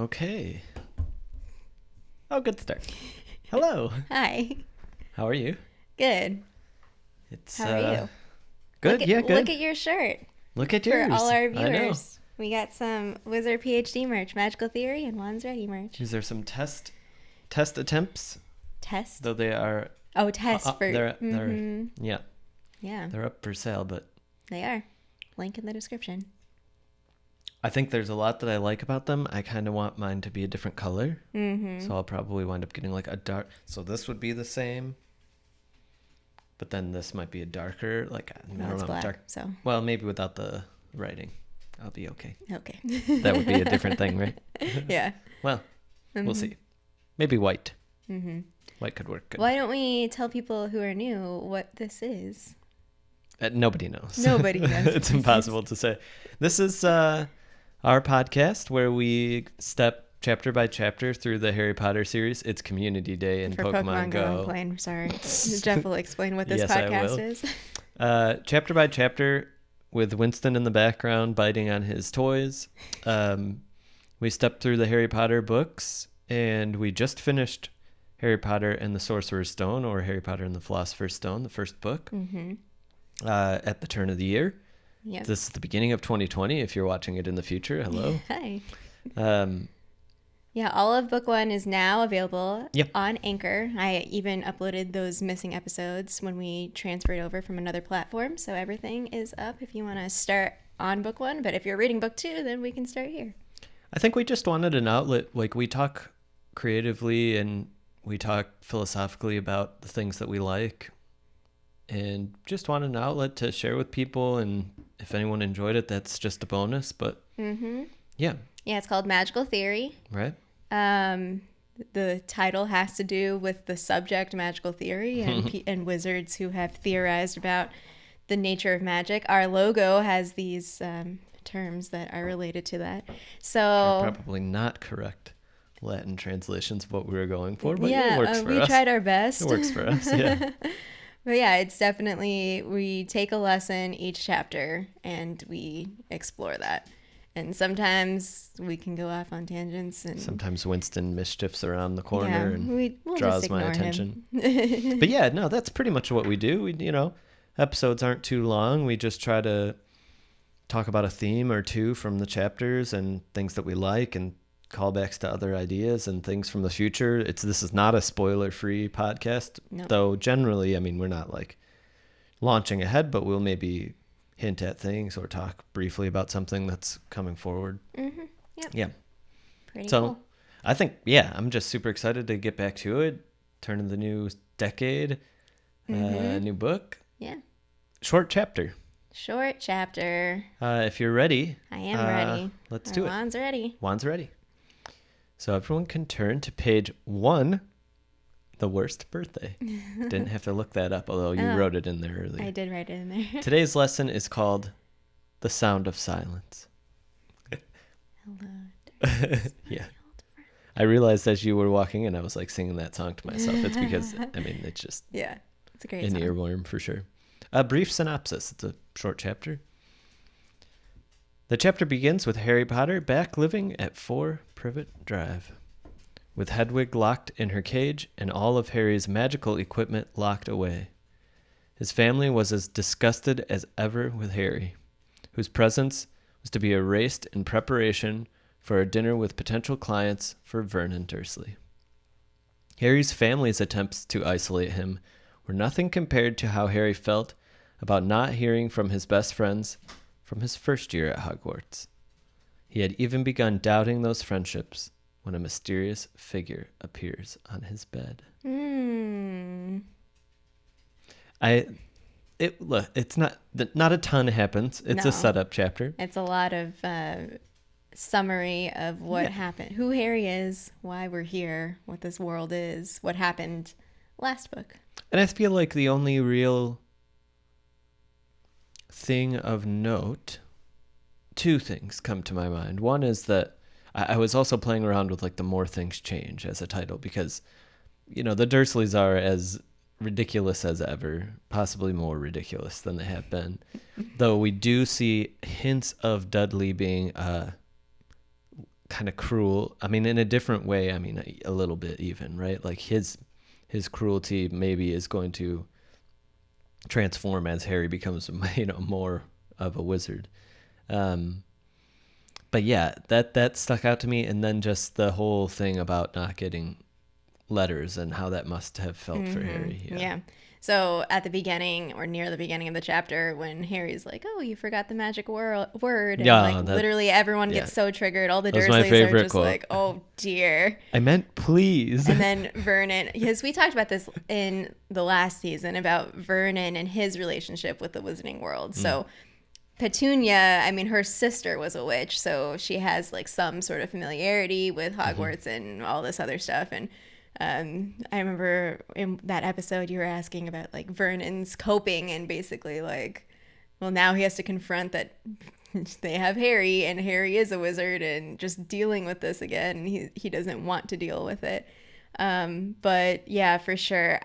Okay. Oh, good start. Hello. Hi. How are you? Good. It's How are you? good. Good. Good. Look at your shirt. Look at For yours. all our I know. viewers. We got some WizardPhD merch, Magical Theory, and Juan's Ready merch. These are some test attempts, Test? though they are. Oh, test for. They're Yeah, they're up for sale, but they are. Link in the description. I think there's a lot that I like about them. I kind of want mine to be a different color, so I'll probably wind up getting like a dark. So this would be the same, but then this might be a darker, like I Well, don't it's know, black, dark. so. Well, maybe without the writing, I'll be okay. Okay. That would be a different thing, right? Yeah. Well, we'll see. Maybe white. Mm-hmm. White could work good. Why don't we tell people who are new what this is? Nobody knows. Nobody knows. It's impossible to say. This is our podcast where we step chapter by chapter through the Harry Potter series. It's Community Day in For Pokemon Go. I'm playing. Sorry. Jeff will explain what this Yes, I podcast will. is. Chapter by chapter with Winston in the background biting on his toys. We stepped through the Harry Potter books, and we just finished Harry Potter and the Sorcerer's Stone, or Harry Potter and the Philosopher's Stone, the first book, at the turn of the year. Yep. This is the beginning of 2020. If you're watching it in the future, hello. Hi. Um, Yeah, all of book one is now available Yep. on Anchor. I even uploaded those missing episodes when we transferred over from another platform. So everything is up if you want to start on book one. But if you're reading book two, then we can start here. I think we just wanted an outlet. Like, we talk creatively and we talk philosophically about the things that we like, and just wanted an outlet to share with people. And if anyone enjoyed it, that's just a bonus. But yeah, it's called Magical Theory. right. The title has to do with the subject magical theory and wizards who have theorized about the nature of magic. Our logo has these terms that are related to that. So They're probably not correct Latin translations of what we were going for, but it works for we us. tried our best. It works for us, yeah. But yeah, it's definitely, we take a lesson each chapter and we explore that. And sometimes we can go off on tangents. And Sometimes Winston mischiefs around the corner and we'll draws just my ignore attention. him. But yeah, no, that's pretty much what we do. Episodes aren't too long. We just try to talk about a theme or two from the chapters and things that we like and callbacks to other ideas and things from the future. This is not a spoiler-free podcast, No. though generally, I mean, we're not like launching ahead, but we'll maybe hint at things or talk briefly about something that's coming forward. Yep. Yeah. Pretty So cool. I think, yeah, I'm just super excited to get back to it. Turn of the new decade, new book, Yeah. short chapter. Short chapter. If you're ready, I am ready. Let's Our do it. Juan's ready. Juan's ready. So everyone can turn to page 1, the worst birthday. Didn't have to look that up, although you Oh. wrote it in there earlier. I did write it in there. Today's lesson is called The Sound of Silence. Hello. Yeah. I realized as you were walking in, I was like singing that song to myself. It's because, I mean, it's just Yeah. It's a great an song. earworm for sure. A brief synopsis. It's a short chapter. The chapter begins with Harry Potter back living at 4 Privet Drive, with Hedwig locked in her cage and all of Harry's magical equipment locked away. His family was as disgusted as ever with Harry, whose presence was to be erased in preparation for a dinner with potential clients for Vernon Dursley. Harry's family's attempts to isolate him were nothing compared to how Harry felt about not hearing from his best friends from his first year at Hogwarts. He had even begun doubting those friendships when a mysterious figure appears on his bed. Look, it's not a ton happens. It's No. a setup chapter. It's a lot of summary of what happened, who Harry is, why we're here, what this world is, what happened last book. And I feel like the only real thing of note, 2 things come to my mind. One is that I was also playing around with like the More Things Change as a title because, the Dursleys are as ridiculous as ever, possibly more ridiculous than they have been. Though we do see hints of Dudley being kind of cruel. I mean, in a different way. I mean, a little bit even, right? Like his cruelty maybe is going to transform as Harry becomes, more of a wizard. But yeah, that stuck out to me. And then just the whole thing about not getting letters and how that must have felt for Harry. Yeah. So at the beginning or near the beginning of the chapter, when Harry's like, "Oh, you forgot the magic word," and literally everyone gets so triggered. All the Dursleys are just quote. Like, "Oh dear." I meant please. And then Vernon, because we talked about this in the last season about Vernon and his relationship with the Wizarding World. So Petunia, I mean, her sister was a witch, so she has like some sort of familiarity with Hogwarts and all this other stuff. And I remember in that episode you were asking about like Vernon's coping, and basically like, well, now he has to confront that they have Harry and Harry is a wizard and just dealing with this again. And he doesn't want to deal with it. But yeah, for sure.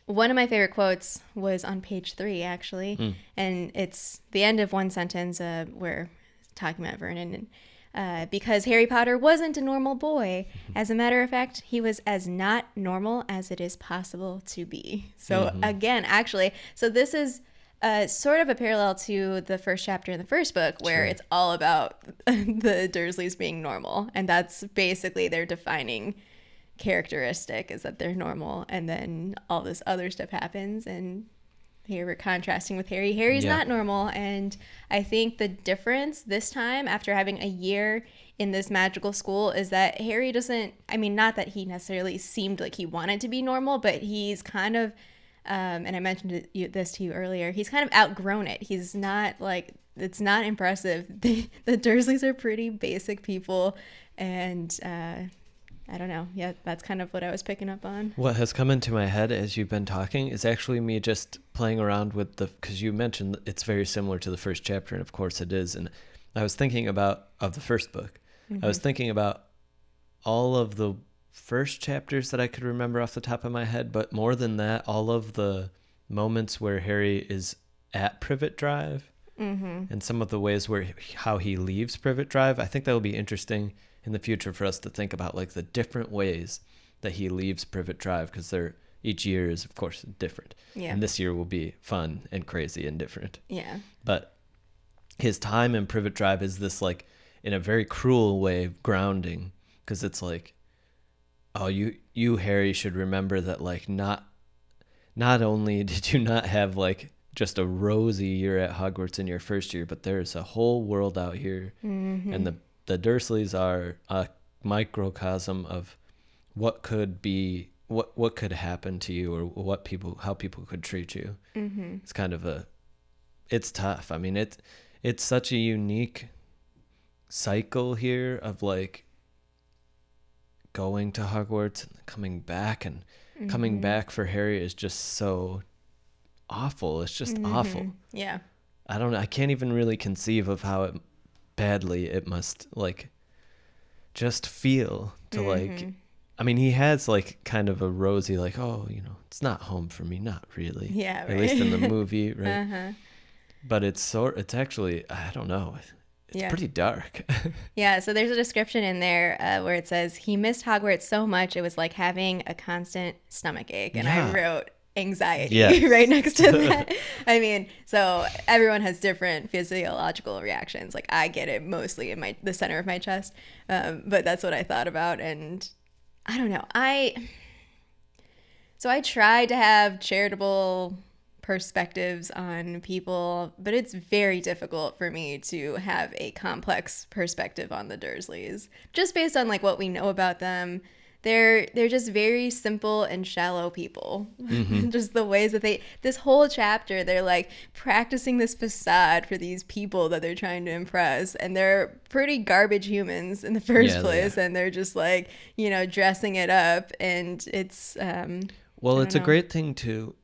One of my favorite quotes was on page 3 actually. And it's the end of one sentence where talking about Vernon and because Harry Potter wasn't a normal boy. As a matter of fact, he was as not normal as it is possible to be. So again, actually, so this is sort of a parallel to the first chapter in the first book where it's all about the Dursleys being normal. And that's basically their defining characteristic, is that they're normal. And then all this other stuff happens, and here we're contrasting with Harry. Harry's not normal, and I think the difference this time, after having a year in this magical school, is that Harry doesn't, I mean, not that he necessarily seemed like he wanted to be normal, but he's kind of, and I mentioned this to you earlier, he's kind of outgrown it. He's not like, it's not impressive. The Dursleys are pretty basic people, and I don't know. Yeah, that's kind of what I was picking up on. What has come into my head as you've been talking is actually me just playing around with because you mentioned it's very similar to the first chapter, and of course it is. And I was thinking of the first book. I was thinking about all of the first chapters that I could remember off the top of my head, but more than that, all of the moments where Harry is at Privet Drive and some of the ways how he leaves Privet Drive. I think that will be interesting in the future for us to think about, like the different ways that he leaves Privet Drive, because each year is of course different. And this year will be fun and crazy and different. But his time in Privet Drive is this, like, in a very cruel way, grounding, because it's like, oh, you Harry should remember that, like, not only did you not have like just a rosy year at Hogwarts in your first year, but there's a whole world out here, and the Dursleys are a microcosm of what could be, what could happen to you, or how people could treat you. It's kind of it's tough. I mean, it's such a unique cycle here of like going to Hogwarts and coming back, and coming back for Harry is just so awful. It's just awful. Yeah. I don't know. I can't even really conceive of how badly it must like just feel to like, I mean, he has like kind of a rosy, like, oh, it's not home for me. Not really. Yeah. Right. At least in the movie. Right. But it's actually, I don't know. It's pretty dark. Yeah. So there's a description in there where it says he missed Hogwarts so much it was like having a constant stomach ache. And I wrote anxiety right next to that. I mean, so everyone has different physiological reactions. Like, I get it mostly in the center of my chest, but that's what I thought about. And I don't know. So I tried to have charitable perspectives on people, but it's very difficult for me to have a complex perspective on the Dursleys, just based on like what we know about them. They're just very simple and shallow people. Just the ways that this whole chapter, they're like practicing this facade for these people that they're trying to impress. And they're pretty garbage humans in the first place. And they're just like, dressing it up. And it's, well, it's a great thing to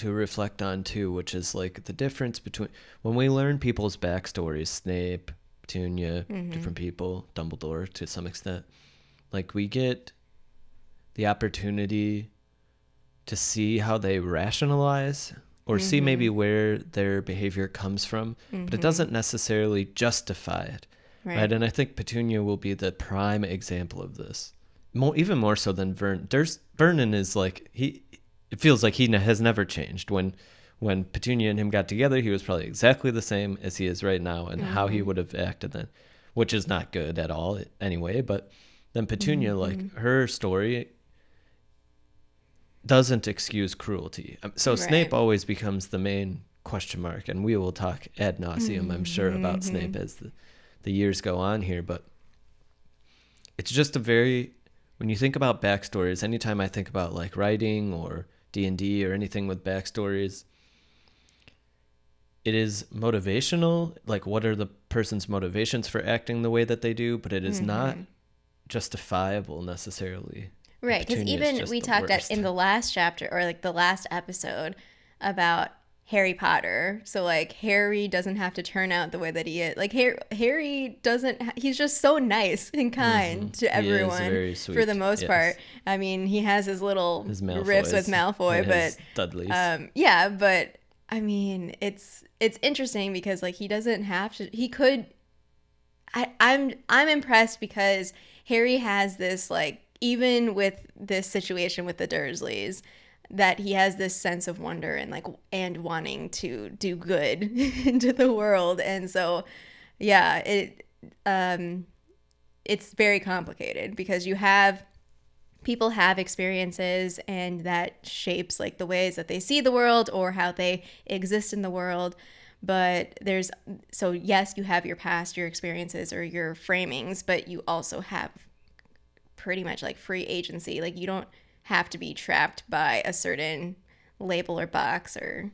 reflect on too, which is like the difference between when we learn people's backstories, Snape, Petunia, different people, Dumbledore to some extent, like we get the opportunity to see how they rationalize or see maybe where their behavior comes from, but it doesn't necessarily justify it. right? And I think Petunia will be the prime example of this, even more so than Vernon. Vernon is like, it feels like he has never changed. When Petunia and him got together, he was probably exactly the same as he is right now, and how he would have acted then, which is not good at all anyway. But then Petunia, like, her story doesn't excuse cruelty. So Snape always becomes the main question mark, and we will talk ad nauseum, I'm sure, about Snape as the years go on here. But it's just when you think about backstories, anytime I think about like writing or D&D or anything with backstories, it is motivational, like what are the person's motivations for acting the way that they do, but it is not justifiable necessarily. Right, because even we talked in the last chapter, or like the last episode, about Harry Potter. So like Harry doesn't have to turn out the way that he is. Like Harry doesn't. He's just so nice and kind to everyone for the most part. I mean, he has his little riffs with Malfoy, but Dudleys. Yeah, but I mean, it's interesting because like he doesn't have to. He could. I'm impressed because Harry has this, like, even with this situation with the Dursleys, that he has this sense of wonder and wanting to do good into the world. And so, yeah, it's very complicated because people have experiences, and that shapes like the ways that they see the world or how they exist in the world. But yes, you have your past, your experiences, or your framings, but you also have pretty much like free agency. Like you don't have to be trapped by a certain label or box or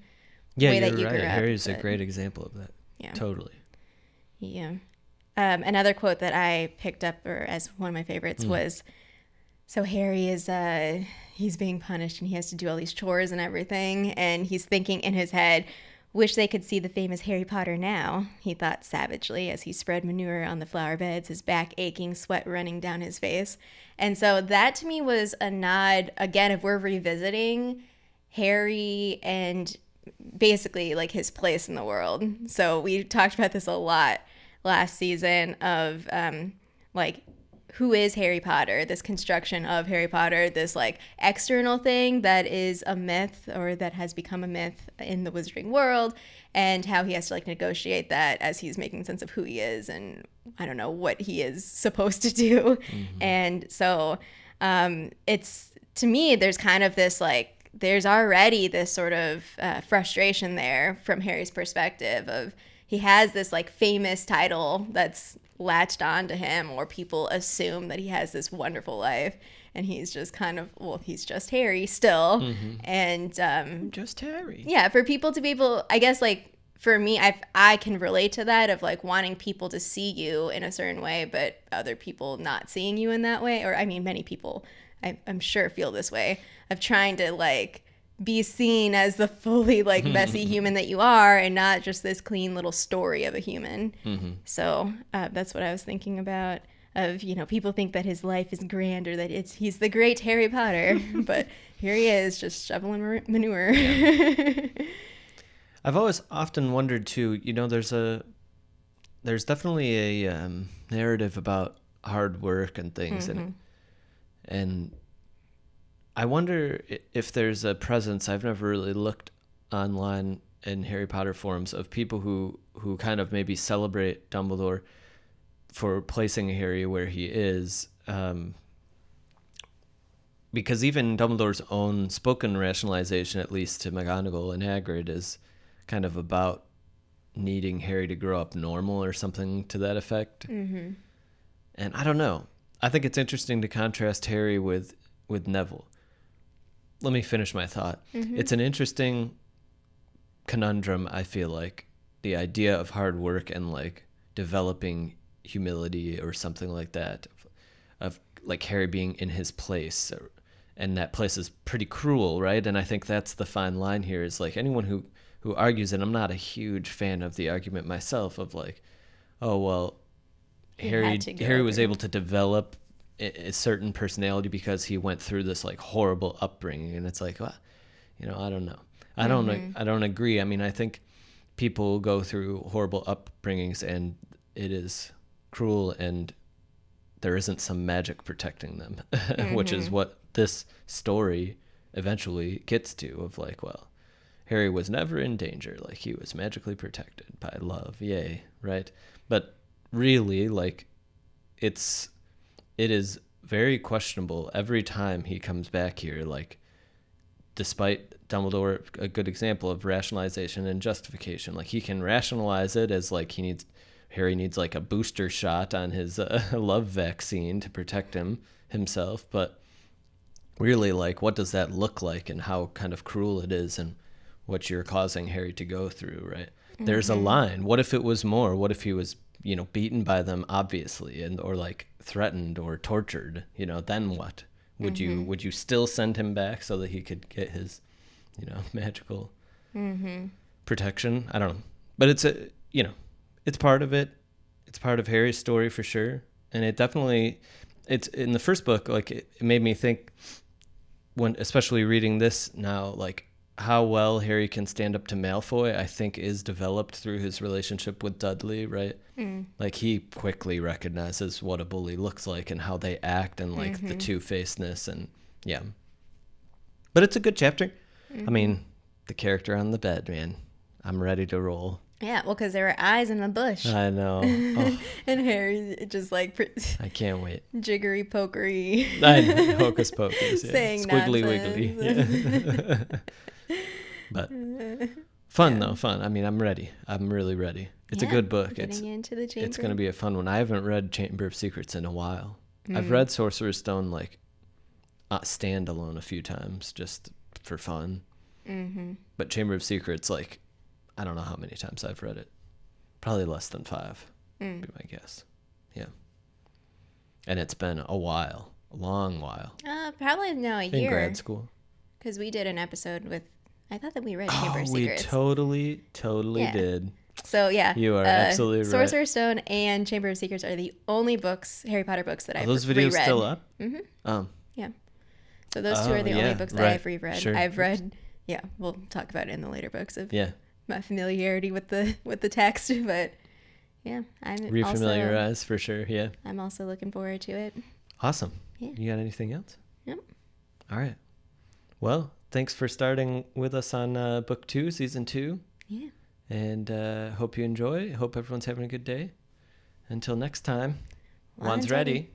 way that you grew up. Harry's a great example of that. Yeah, totally. Yeah. Another quote that I picked up, or as one of my favorites, was, so Harry is he's being punished and he has to do all these chores and everything, and he's thinking in his head, wish they could see the famous Harry Potter now, he thought savagely as he spread manure on the flower beds, his back aching, sweat running down his face. And so that to me was a nod, again, if we're revisiting Harry and basically like his place in the world. So we talked about this a lot last season of like, who is Harry Potter, this construction of Harry Potter, this like external thing that is a myth or that has become a myth in the wizarding world, and how he has to like negotiate that as he's making sense of who he is and I don't know what he is supposed to do. And so it's, to me, there's kind of this like, there's already this sort of frustration there from Harry's perspective of, he has this like famous title that's latched onto him, or people assume that he has this wonderful life, and he's just kind of, well, he's just Harry still. And just Harry. Yeah, for people to be able, I guess, like for me, I can relate to that of like wanting people to see you in a certain way, but other people not seeing you in that way. Or I mean, many people I'm sure feel this way, of trying to like be seen as the fully like messy human that you are, and not just this clean little story of a human. So that's what I was thinking about, of, you know, people think that his life is grand, or that he's the great Harry Potter, but here he is just shoveling manure. I've always often wondered too, you know, there's definitely a narrative about hard work and things, and I wonder if there's a presence, I've never really looked online in Harry Potter forums, of people who kind of maybe celebrate Dumbledore for placing Harry where he is. Because even Dumbledore's own spoken rationalization, at least to McGonagall and Hagrid, is kind of about needing Harry to grow up normal or something to that effect. And I don't know. I think it's interesting to contrast Harry with Neville. Let me finish my thought. It's an interesting conundrum, I feel like, the idea of hard work and like developing humility or something like that, of like Harry being in his place, and that place is pretty cruel, right? And I think that's the fine line here, is like anyone who argues, and I'm not a huge fan of the argument myself, of like, oh well, Harry was able to develop a certain personality because he went through this like horrible upbringing, and it's like, well, you know, I don't know. I don't agree. I mean, I think people go through horrible upbringings, and it is cruel and there isn't some magic protecting them, which is what this story eventually gets to, of like, well, Harry was never in danger. Like, he was magically protected by love. Yay. Right. But really, like, it is very questionable every time he comes back here. Like, despite Dumbledore, a good example of rationalization and justification, like, he can rationalize it as like Harry needs like a booster shot on his love vaccine to protect himself. But really, like, what does that look like and how kind of cruel it is and what you're causing Harry to go through, right? There's a line. What if it was more? What if he was, beaten by them, obviously, or like threatened or tortured, then what? Would you still send him back so that he could get his, magical protection? I don't know. But it's part of it. It's part of Harry's story for sure. And it definitely, it's in the first book, like it made me think when, especially reading this now, like how well Harry can stand up to Malfoy, I think is developed through his relationship with Dudley, right? Like he quickly recognizes what a bully looks like and how they act and like the two-facedness and yeah. But it's a good chapter. I mean, the character on the bed, man. I'm ready to roll. Yeah, well, because there were eyes in the bush. I know. Oh. And Harry just like... I can't wait. Jiggery pokery. I know. Hocus pocus. Yeah. Saying Squiggly nonsense. wiggly. Yeah. But fun though, fun. I mean, I'm ready. I'm really ready. It's a good book. Getting into the chamber. It's going to be a fun one. I haven't read Chamber of Secrets in a while. I've read Sorcerer's Stone like standalone a few times just for fun. But Chamber of Secrets, like, I don't know how many times I've read it. Probably less than 5, would be my guess. Yeah. And it's been a while, a long while. Probably a year. In grad school. Because we did an episode with, I thought that we read Chamber of Secrets. We totally did. So yeah. You are absolutely right. Sorcerer's Stone and Chamber of Secrets are the only Harry Potter books that I've reread. Are those videos still up? Yeah. So those two are the only books that I've reread. Sure. I've read, we'll talk about it in the later books of my familiarity with the text, but yeah, I'm refamiliarize for sure. Yeah, I'm also looking forward to it. Awesome. Yeah. You got anything else? Yep. All right. Well, thanks for starting with us on book 2, season 2. Yeah. And hope you enjoy. Hope everyone's having a good day. Until next time, Wands ready.